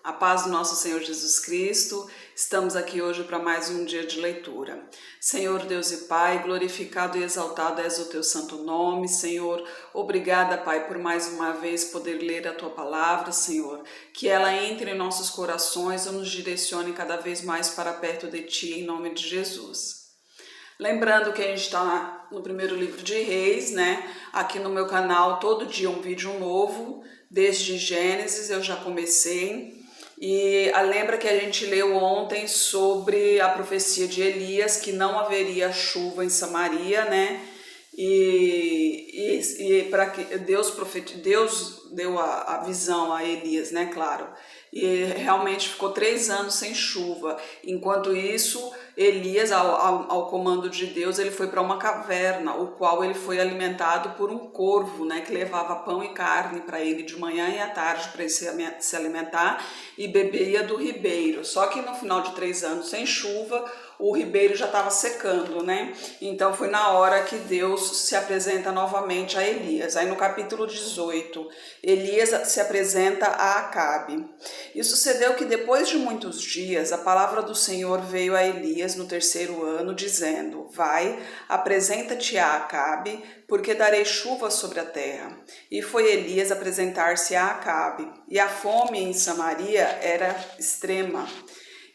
A paz do nosso Senhor Jesus Cristo, estamos aqui hoje para mais um dia de leitura. Senhor Deus e Pai, glorificado e exaltado és o teu santo nome, Senhor. Obrigada, Pai, por mais uma vez poder ler a tua palavra, Senhor. Que ela entre em nossos corações e nos direcione cada vez mais para perto de ti, em nome de Jesus. Lembrando que a gente está no primeiro livro de Reis, né? Aqui no meu canal, todo dia um vídeo novo, desde Gênesis eu já comecei. E lembra que a gente leu ontem sobre a profecia de Elias, que não haveria chuva em Samaria, né? E para que Deus deu a visão a Elias, né? Claro. E realmente ficou 3 anos sem chuva. Enquanto isso, Elias, ao comando de Deus, ele foi para uma caverna, o qual ele foi alimentado por um corvo, né, que levava pão e carne para ele de manhã e à tarde para ele se alimentar, e bebia do ribeiro. Só que no final de 3 anos sem chuva, o ribeiro já estava secando, né? Então foi na hora que Deus se apresenta novamente a Elias. Aí no capítulo 18, Elias se apresenta a Acabe. E sucedeu que depois de muitos dias, a palavra do Senhor veio a Elias no 3º ano, dizendo: Vai, apresenta-te a Acabe, porque darei chuva sobre a terra. E foi Elias apresentar-se a Acabe, e a fome em Samaria era extrema.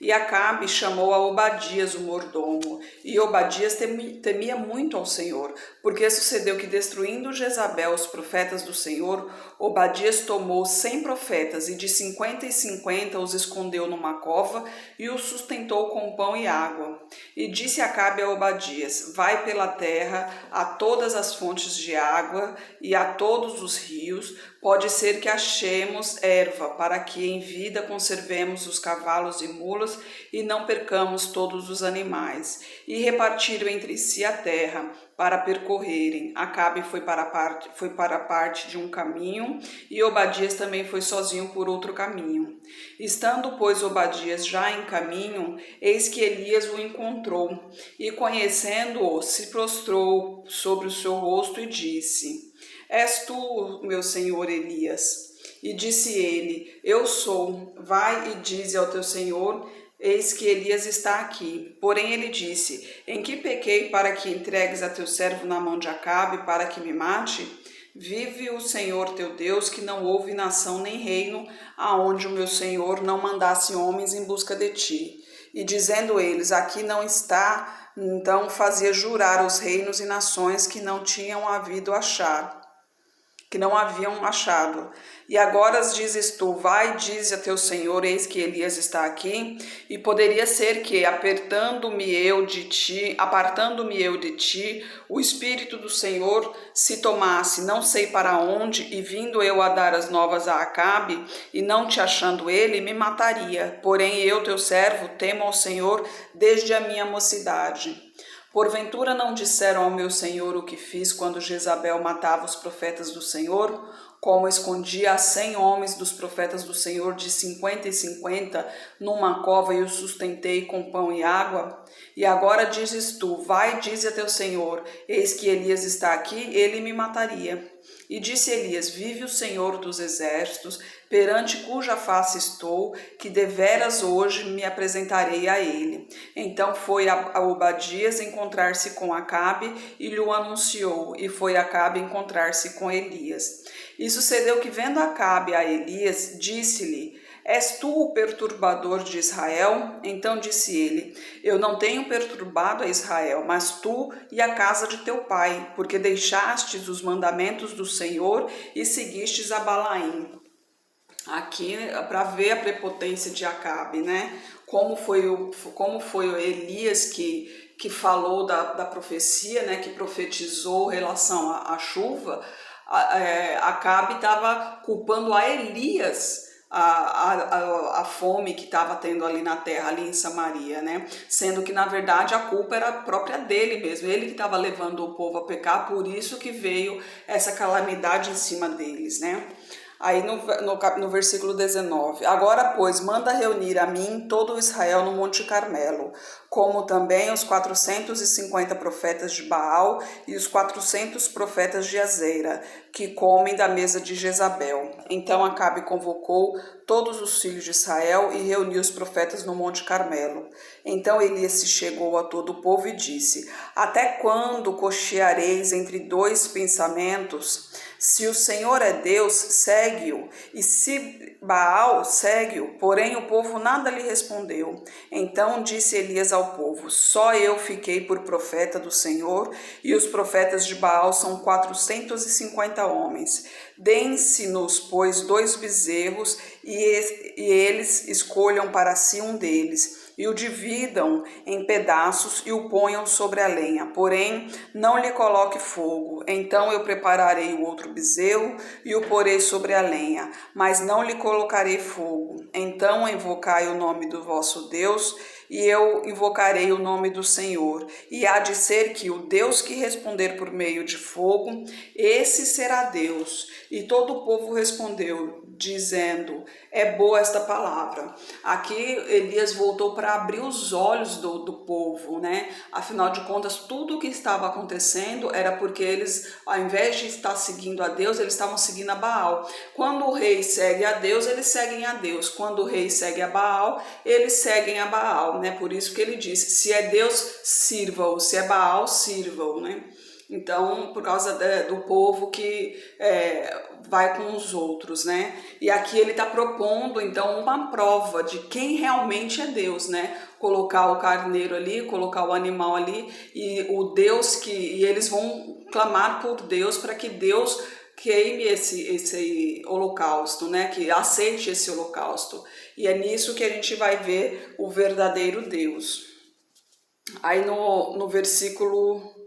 E Acabe chamou a Obadias, o mordomo, e Obadias temia muito ao Senhor, porque sucedeu que, destruindo Jezabel os profetas do Senhor, Obadias tomou 100 profetas e de 50 em 50 os escondeu numa cova e os sustentou com pão e água. E disse Acabe a Obadias: Vai pela terra a todas as fontes de água e a todos os rios, pode ser que achemos erva, para que em vida conservemos os cavalos e mulas e não percamos todos os animais. E repartiram entre si a terra para percorrerem. Acabe foi para a parte de um caminho, e Obadias também foi sozinho por outro caminho. Estando, pois, Obadias já em caminho, eis que Elias o encontrou, e conhecendo-o, se prostrou sobre o seu rosto e disse: És tu, meu senhor Elias? E disse ele: Eu sou. Vai e dize ao teu senhor: Eis que Elias está aqui. Porém ele disse: Em que pequei para que entregues a teu servo na mão de Acabe para que me mate? Vive o Senhor teu Deus, que não houve nação nem reino aonde o meu senhor não mandasse homens em busca de ti. E dizendo eles: Aqui não está, então fazia jurar os reinos e nações que não haviam achado. E agora dizes tu: Vai, dize a teu senhor, eis que Elias está aqui. E poderia ser que, apartando-me eu de ti, o Espírito do Senhor se tomasse, não sei para onde, e vindo eu a dar as novas a Acabe, e não te achando ele, me mataria. Porém eu, teu servo, temo ao Senhor desde a minha mocidade. Porventura não disseram ao meu senhor o que fiz quando Jezabel matava os profetas do Senhor? Como escondia a 100 homens dos profetas do Senhor de 50 em 50 numa cova e os sustentei com pão e água? E agora dizes tu: Vai, dize a teu senhor, eis que Elias está aqui, ele me mataria. E disse Elias: Vive o Senhor dos exércitos, perante cuja face estou, que deveras hoje me apresentarei a ele. Então foi a Obadias encontrar-se com Acabe e lhe anunciou, e foi Acabe encontrar-se com Elias. E sucedeu que, vendo Acabe a Elias, disse-lhe: És tu o perturbador de Israel? Então disse ele: Eu não tenho perturbado a Israel, mas tu e a casa de teu pai, porque deixastes os mandamentos do Senhor e seguistes a Balaim. Aqui para ver a prepotência de Acabe, né? Como foi o Elias que falou da profecia, né? Que profetizou em relação à chuva. Acabe estava culpando a Elias a fome que estava tendo ali na terra, ali em Samaria, né? Sendo que, na verdade, a culpa era própria dele mesmo. Ele que estava levando o povo a pecar, por isso que veio essa calamidade em cima deles, né? Aí no versículo 19: Agora, pois, manda reunir a mim todo o Israel no Monte Carmelo, como também os 450 profetas de Baal e os 400 profetas de Azeira, que comem da mesa de Jezabel. Então Acabe convocou todos os filhos de Israel e reuniu os profetas no Monte Carmelo. Então Elias se chegou a todo o povo e disse: Até quando cocheareis entre dois pensamentos? Se o Senhor é Deus, segue-o, e se Baal, segue-o. Porém o povo nada lhe respondeu. Então disse Elias ao povo: Só eu fiquei por profeta do Senhor, e os profetas de Baal são 450 homens. Deem-se-nos, pois, 2 bezerros, e eles escolham para si um deles, e o dividam em pedaços e o ponham sobre a lenha, porém não lhe coloque fogo. Então eu prepararei o outro bezerro e o porei sobre a lenha, mas não lhe colocarei fogo. Então invocai o nome do vosso Deus, e eu invocarei o nome do Senhor. E há de ser que o Deus que responder por meio de fogo, esse será Deus. E todo o povo respondeu, dizendo: É boa esta palavra. Aqui Elias voltou para abrir os olhos do povo, né? Afinal de contas, tudo o que estava acontecendo era porque eles, ao invés de estar seguindo a Deus, eles estavam seguindo a Baal. Quando o rei segue a Deus, eles seguem a Deus. Quando o rei segue a Baal, eles seguem a Baal, né? Por isso que ele disse: se é Deus, sirva-o, se é Baal, sirva-o, né? Então, por causa do povo que vai com os outros, né? E aqui ele está propondo, então, uma prova de quem realmente é Deus, né? Colocar o carneiro ali, colocar o animal ali, e o Deus e eles vão clamar por Deus para que Deus queime esse holocausto, né? Que aceite esse holocausto. E é nisso que a gente vai ver o verdadeiro Deus. Aí no versículo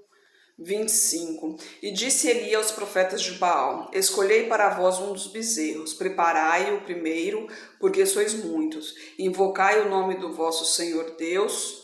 25: E disse Eli aos profetas de Baal: Escolhei para vós um dos bezerros, preparai-o primeiro, porque sois muitos. Invocai o nome do vosso Senhor Deus.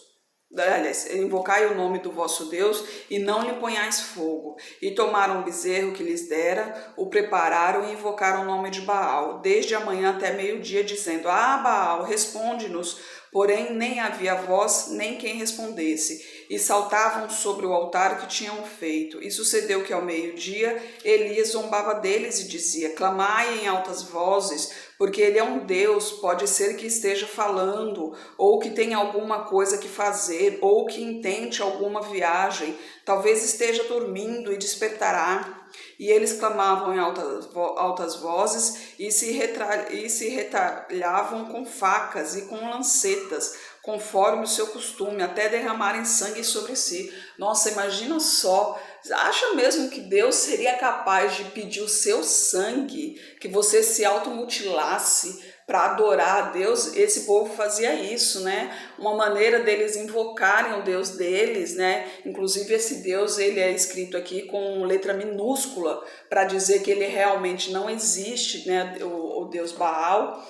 Aliás, invocai o nome do vosso Deus e não lhe ponhais fogo. E tomaram o bezerro que lhes dera, o prepararam e invocaram o nome de Baal, desde a manhã até meio-dia, dizendo: Baal, responde-nos. Porém nem havia voz, nem quem respondesse, e saltavam sobre o altar que tinham feito. E sucedeu que ao meio-dia Elias zombava deles e dizia: Clamai em altas vozes, porque ele é um Deus, pode ser que esteja falando, ou que tenha alguma coisa que fazer, ou que intente alguma viagem, talvez esteja dormindo e despertará. E eles clamavam em altas vozes e se retalhavam com facas e com lancetas, conforme o seu costume, até derramarem sangue sobre si. Nossa, imagina só, acha mesmo que Deus seria capaz de pedir o seu sangue, que você se automutilasse para adorar a Deus? Esse povo fazia isso, né? Uma maneira deles invocarem o Deus deles, né? Inclusive esse Deus, ele é escrito aqui com letra minúscula para dizer que ele realmente não existe, né? O Deus Baal.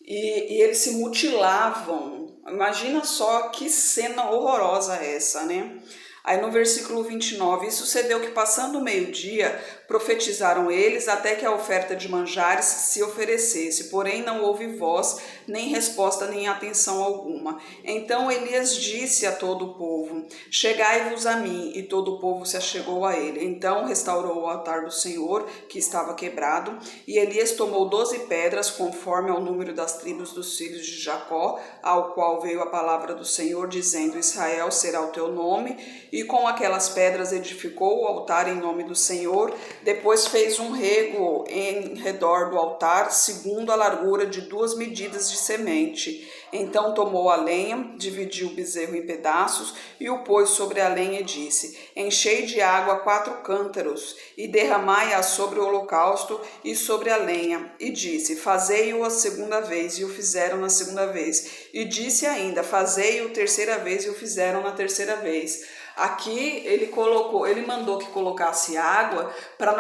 E eles se mutilavam. Imagina só que cena horrorosa essa, né? Aí no versículo 29, e sucedeu que passando o meio-dia, profetizaram eles até que a oferta de manjares se oferecesse, porém não houve voz, nem resposta, nem atenção alguma. Então Elias disse a todo o povo: Chegai-vos a mim, e todo o povo se achegou a ele. Então restaurou o altar do Senhor, que estava quebrado, e Elias tomou 12 pedras, conforme ao número das tribos dos filhos de Jacó, ao qual veio a palavra do Senhor, dizendo: Israel será o teu nome, e com aquelas pedras edificou o altar em nome do Senhor. Depois fez um rego em redor do altar, segundo a largura de 2 medidas de semente. Então tomou a lenha, dividiu o bezerro em pedaços e o pôs sobre a lenha e disse: Enchei de água 4 cântaros e derramai-a sobre o holocausto e sobre a lenha. E disse: Fazei-o a segunda vez, e o fizeram na segunda vez. E disse ainda: Fazei-o terceira vez, e o fizeram na terceira vez. Aqui ele mandou que colocasse água para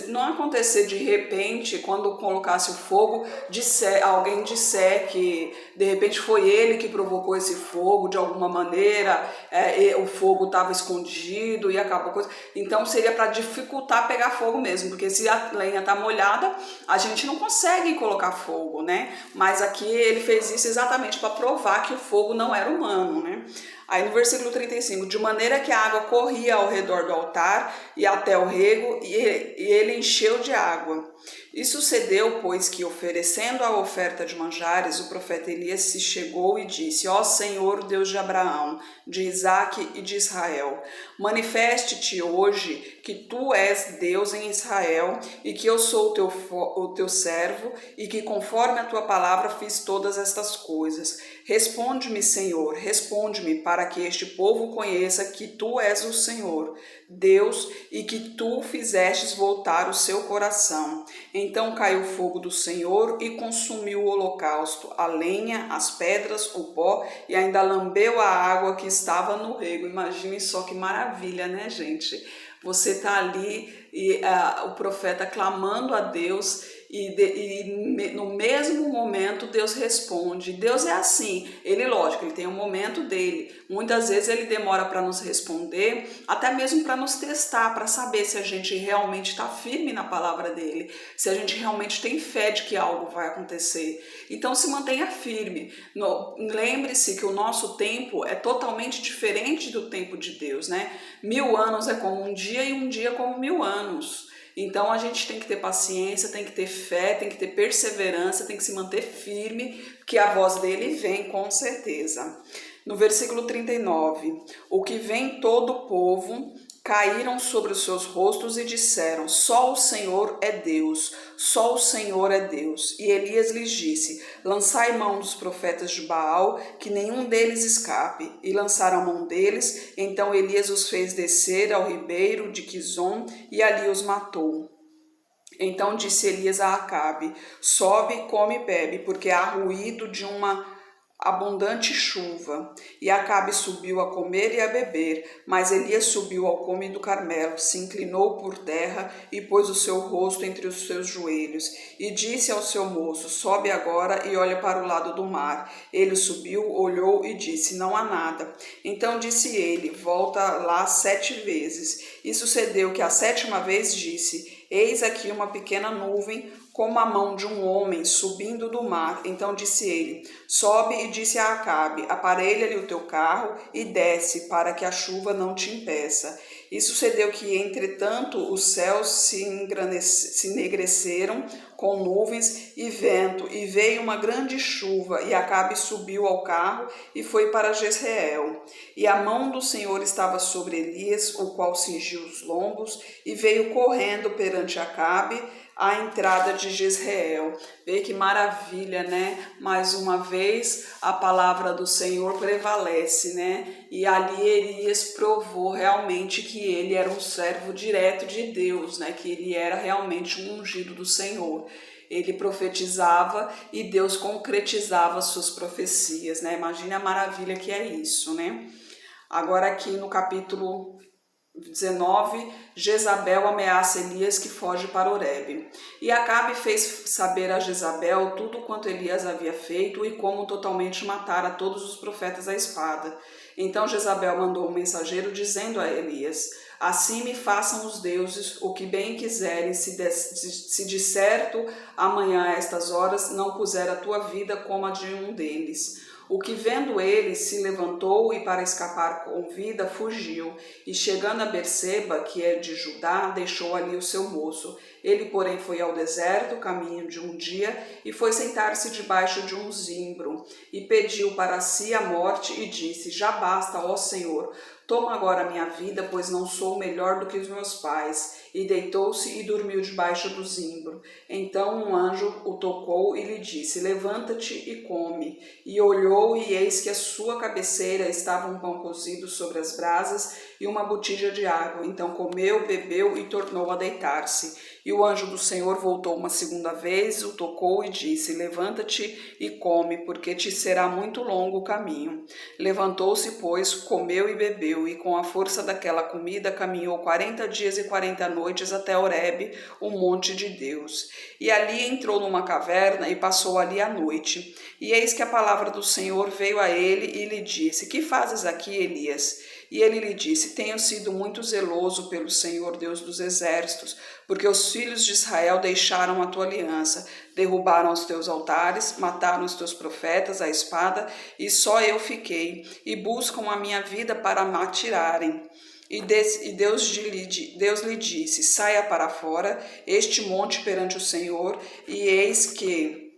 não acontecer de repente, quando colocasse o fogo, alguém disser que de repente foi ele que provocou esse fogo de alguma maneira, o fogo estava escondido e acabou coisa. Então seria para dificultar pegar fogo mesmo, porque se a lenha está molhada, a gente não consegue colocar fogo, né? Mas aqui ele fez isso exatamente para provar que o fogo não era humano, né? Aí no versículo 35, de maneira que a água corria ao redor do altar e até o rego, e ele encheu de água. E sucedeu, pois, que oferecendo a oferta de manjares, o profeta Elias se chegou e disse: Ó Senhor, Deus de Abraão, de Isaque e de Israel, manifeste-te hoje que tu és Deus em Israel e que eu sou o teu servo e que conforme a tua palavra fiz todas estas coisas. Responde-me, Senhor, responde-me, para que este povo conheça que tu és o Senhor, Deus, e que tu fizestes voltar o seu coração. Então caiu o fogo do Senhor e consumiu o holocausto, a lenha, as pedras, o pó, e ainda lambeu a água que estava no rego. Imagine só que maravilha, né, gente? Você está ali e o profeta clamando a Deus e no mesmo momento Deus responde. Deus é assim, lógico, ele tem um momento dele. Muitas vezes ele demora para nos responder, até mesmo para nos testar, para saber se a gente realmente está firme na palavra dele, se a gente realmente tem fé de que algo vai acontecer. Então se mantenha firme. Lembre-se que o nosso tempo é totalmente diferente do tempo de Deus, né? 1000 anos é como um dia e um dia como 1000 anos. Então a gente tem que ter paciência, tem que ter fé, tem que ter perseverança, tem que se manter firme, que a voz dele vem com certeza. No versículo 39, o que vem todo o povo caíram sobre os seus rostos e disseram: só o Senhor é Deus, só o Senhor é Deus. E Elias lhes disse: lançai mão dos profetas de Baal, que nenhum deles escape. E lançaram a mão deles, então Elias os fez descer ao ribeiro de Quizon e ali os matou. Então disse Elias a Acabe: sobe, come e bebe, porque há ruído de uma abundante chuva. E Acabe subiu a comer e a beber, mas Elias subiu ao cume do Carmelo, se inclinou por terra e pôs o seu rosto entre os seus joelhos, e disse ao seu moço: sobe agora e olha para o lado do mar. Ele subiu, olhou e disse: não há nada. Então disse ele: volta lá 7 vezes. E sucedeu que a 7ª vez disse: eis aqui uma pequena nuvem, como a mão de um homem subindo do mar. Então disse ele: sobe, e disse a Acabe: aparelha-lhe o teu carro e desce, para que a chuva não te impeça. E sucedeu que, entretanto, os céus se enegreceram com nuvens e vento, e veio uma grande chuva, e Acabe subiu ao carro e foi para Jezreel. E a mão do Senhor estava sobre Elias, o qual cingiu os lombos, e veio correndo perante Acabe à entrada de Jezreel. Vê que maravilha, né? Mais uma vez a palavra do Senhor prevalece, né? E ali Elias provou realmente que ele era um servo direto de Deus, né? Que ele era realmente um ungido do Senhor. Ele profetizava e Deus concretizava suas profecias, né? Imagine a maravilha que é isso, né? Agora aqui no capítulo 19, Jezabel ameaça Elias, que foge para Horebe. E Acabe fez saber a Jezabel tudo quanto Elias havia feito e como totalmente matara todos os profetas à espada. Então Jezabel mandou um mensageiro dizendo a Elias: assim me façam os deuses o que bem quiserem, se de certo amanhã a estas horas não puser a tua vida como a de um deles. O que vendo ele se levantou e para escapar com vida fugiu, e chegando a Berseba, que é de Judá, deixou ali o seu moço. Ele, porém, foi ao deserto, caminho de um dia, e foi sentar-se debaixo de um zimbro, e pediu para si a morte, e disse: já basta, ó Senhor, toma agora a minha vida, pois não sou melhor do que os meus pais. e deitou-se e dormiu debaixo do zimbro. Então um anjo o tocou e lhe disse: levanta-te e come. E olhou, e eis que à sua cabeceira estava um pão cozido sobre as brasas e uma botija de água. Então comeu, bebeu e tornou a deitar-se. E o anjo do Senhor voltou uma segunda vez, o tocou e disse: levanta-te e come, porque te será muito longo o caminho. Levantou-se, pois, comeu e bebeu, e com a força daquela comida caminhou 40 dias e 40 noites até Horebe, o monte de Deus. E ali entrou numa caverna e passou ali a noite. E eis que a palavra do Senhor veio a ele e lhe disse: que fazes aqui, Elias? E ele lhe disse: tenho sido muito zeloso pelo Senhor Deus dos exércitos, porque os filhos de Israel deixaram a tua aliança, derrubaram os teus altares, mataram os teus profetas à espada, e só eu fiquei, e buscam a minha vida para me atirarem. E Deus lhe disse: saia para fora, este monte perante o Senhor, e eis que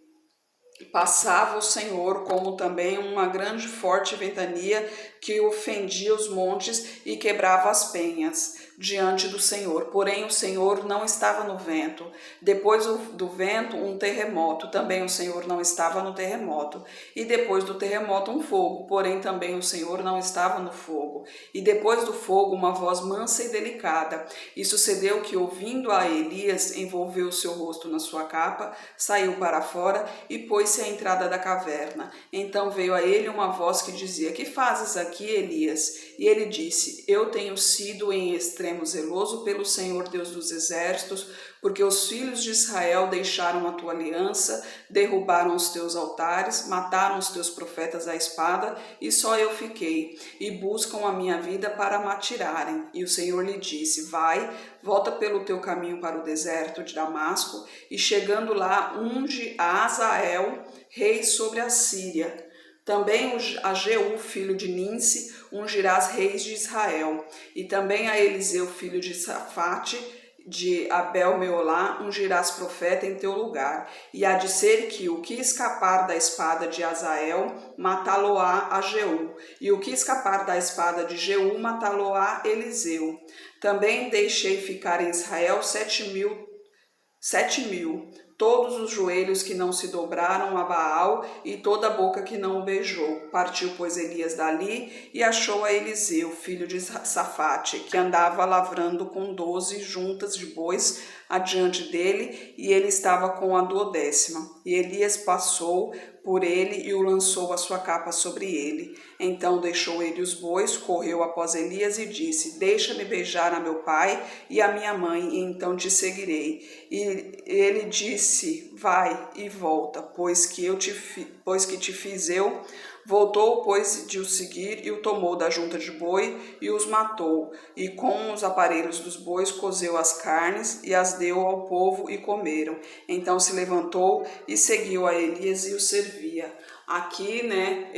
passava o Senhor, como também uma grande forte ventania que ofendia os montes e quebrava as penhas diante do Senhor. Porém o Senhor não estava no vento. Depois do vento, um terremoto. Também o Senhor não estava no terremoto. E depois do terremoto, um fogo. Porém também o Senhor não estava no fogo. E depois do fogo, uma voz mansa e delicada. E sucedeu que, ouvindo a Elias, envolveu o seu rosto na sua capa, saiu para fora e pôs-se à entrada da caverna. Então veio a ele uma voz que dizia: que fazes aqui, Elias? E ele disse: eu tenho sido em extremo zeloso pelo Senhor Deus dos exércitos, porque os filhos de Israel deixaram a tua aliança, derrubaram os teus altares, mataram os teus profetas à espada, e só eu fiquei, e buscam a minha vida para me atirarem. E o Senhor lhe disse: vai, volta pelo teu caminho para o deserto de Damasco, e chegando lá, unge a Azael, rei sobre a Síria. Também a Jeú, filho de Ninsi, ungirás reis de Israel. E também a Eliseu, filho de Safate, de Abel-Meolá, ungirás profeta em teu lugar. E há de ser que o que escapar da espada de Azael, matá-lo-á a Jeú. E o que escapar da espada de Jeú, matá-lo-á Eliseu. Também deixei ficar em Israel 7.000, todos os joelhos que não se dobraram a Baal e toda a boca que não o beijou. Partiu, pois, Elias dali e achou a Eliseu, filho de Safate, que andava lavrando com 12 juntas de bois adiante dele, e ele estava com a 12ª. E Elias passou por ele e o lançou a sua capa sobre ele. Então deixou ele os bois, correu após Elias e disse: deixa-me beijar a meu pai e a minha mãe, e então te seguirei. E ele disse: vai e volta, pois que te fiz eu. Voltou, pois, de o seguir, e o tomou da junta de boi, e os matou, e com os aparelhos dos bois cozeu as carnes, e as deu ao povo, e comeram. Então se levantou, e seguiu a Elias, e o servia. Aqui, né,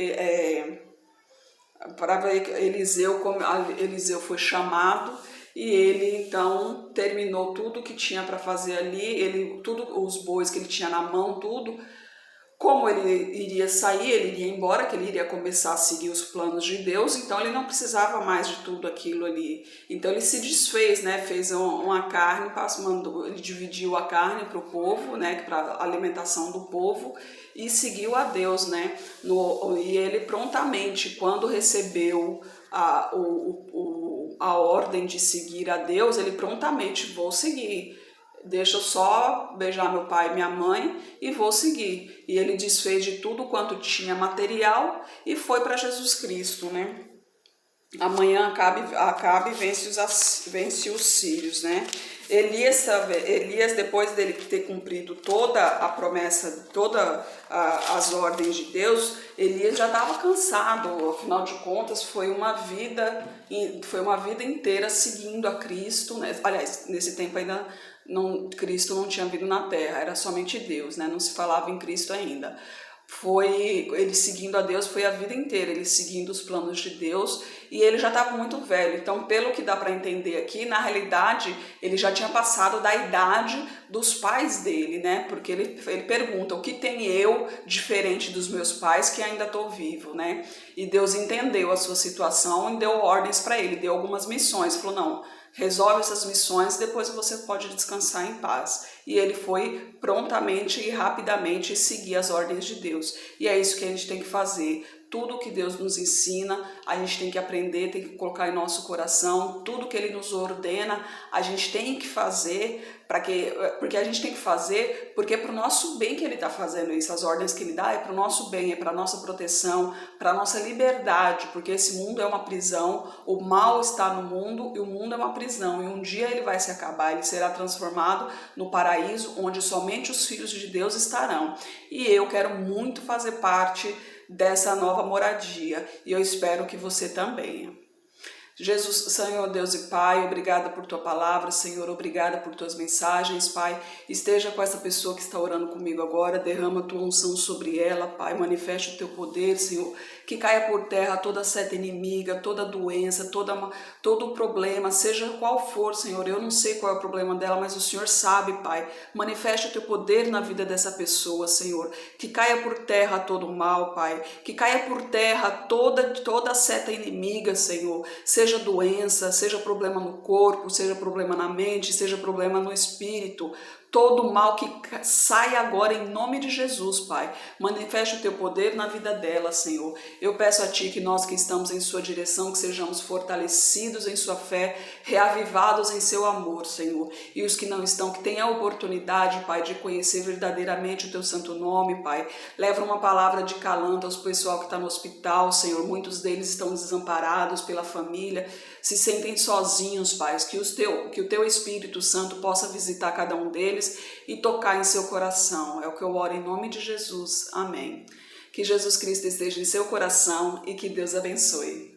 para ver que Eliseu foi chamado, e ele então terminou tudo que tinha para fazer ali, os bois que ele tinha na mão, tudo. Como ele iria sair, ele iria embora, que ele iria começar a seguir os planos de Deus, então ele não precisava mais de tudo aquilo ali. Então ele se desfez, né? Fez uma carne, ele dividiu a carne para o povo, né? Para a alimentação do povo, e seguiu a Deus, né? E ele prontamente, quando recebeu a ordem de seguir a Deus, ele prontamente: vou seguir. Deixa eu só beijar meu pai e minha mãe e vou seguir. E ele desfez de tudo quanto tinha material e foi para Jesus Cristo, né? Amanhã Acabe vence os sírios, né? Elias, depois dele ter cumprido toda a promessa, todas as ordens de Deus, Elias já estava cansado. Afinal de contas, foi uma vida inteira seguindo a Cristo, né? Aliás, nesse tempo ainda Cristo não tinha vindo na Terra, era somente Deus, né? Não se falava em Cristo ainda. Ele seguindo a Deus, foi a vida inteira, ele seguindo os planos de Deus, e ele já estava muito velho. Então, pelo que dá para entender aqui, na realidade, ele já tinha passado da idade dos pais dele, né? Porque ele pergunta: o que tem eu diferente dos meus pais que ainda estou vivo, né? E Deus entendeu a sua situação e deu ordens para ele, deu algumas missões. Falou: não, resolve essas missões, depois você pode descansar em paz. E ele foi prontamente e rapidamente seguir as ordens de Deus. E é isso que a gente tem que fazer. Tudo que Deus nos ensina, a gente tem que aprender, tem que colocar em nosso coração. Tudo que Ele nos ordena, a gente tem que fazer, porque a gente tem que fazer, porque é para o nosso bem que Ele está fazendo isso. As ordens que Ele dá é para o nosso bem, é para a nossa proteção, para a nossa liberdade, porque esse mundo é uma prisão, o mal está no mundo e o mundo é uma prisão. E um dia ele vai se acabar, ele será transformado no paraíso, onde somente os filhos de Deus estarão. E eu quero muito fazer parte dessa nova moradia, e eu espero que você também. Jesus, Senhor Deus e Pai, obrigada por Tua palavra, Senhor, obrigada por Tuas mensagens, Pai. Esteja com essa pessoa que está orando comigo agora, derrama Tua unção sobre ela, Pai, manifeste o Teu poder, Senhor, que caia por terra toda seta inimiga, toda doença, todo problema, seja qual for, Senhor, eu não sei qual é o problema dela, mas o Senhor sabe, Pai. Manifeste o Teu poder na vida dessa pessoa, Senhor, que caia por terra todo o mal, Pai, que caia por terra toda seta inimiga, Senhor, seja doença, seja problema no corpo, seja problema na mente, seja problema no espírito, todo mal que sai agora em nome de Jesus, Pai. Manifeste o Teu poder na vida dela, Senhor. Eu peço a Ti que nós que estamos em Sua direção, que sejamos fortalecidos em Sua fé, reavivados em Seu amor, Senhor. E os que não estão, que tenham a oportunidade, Pai, de conhecer verdadeiramente o Teu santo nome, Pai. Leva uma palavra de calanto aos pessoal que está no hospital, Senhor. Muitos deles estão desamparados pela família, se sentem sozinhos, Pai. Que o Teu Espírito Santo possa visitar cada um deles e tocar em seu coração. É o que eu oro em nome de Jesus. Amém. Que Jesus Cristo esteja em seu coração e que Deus abençoe.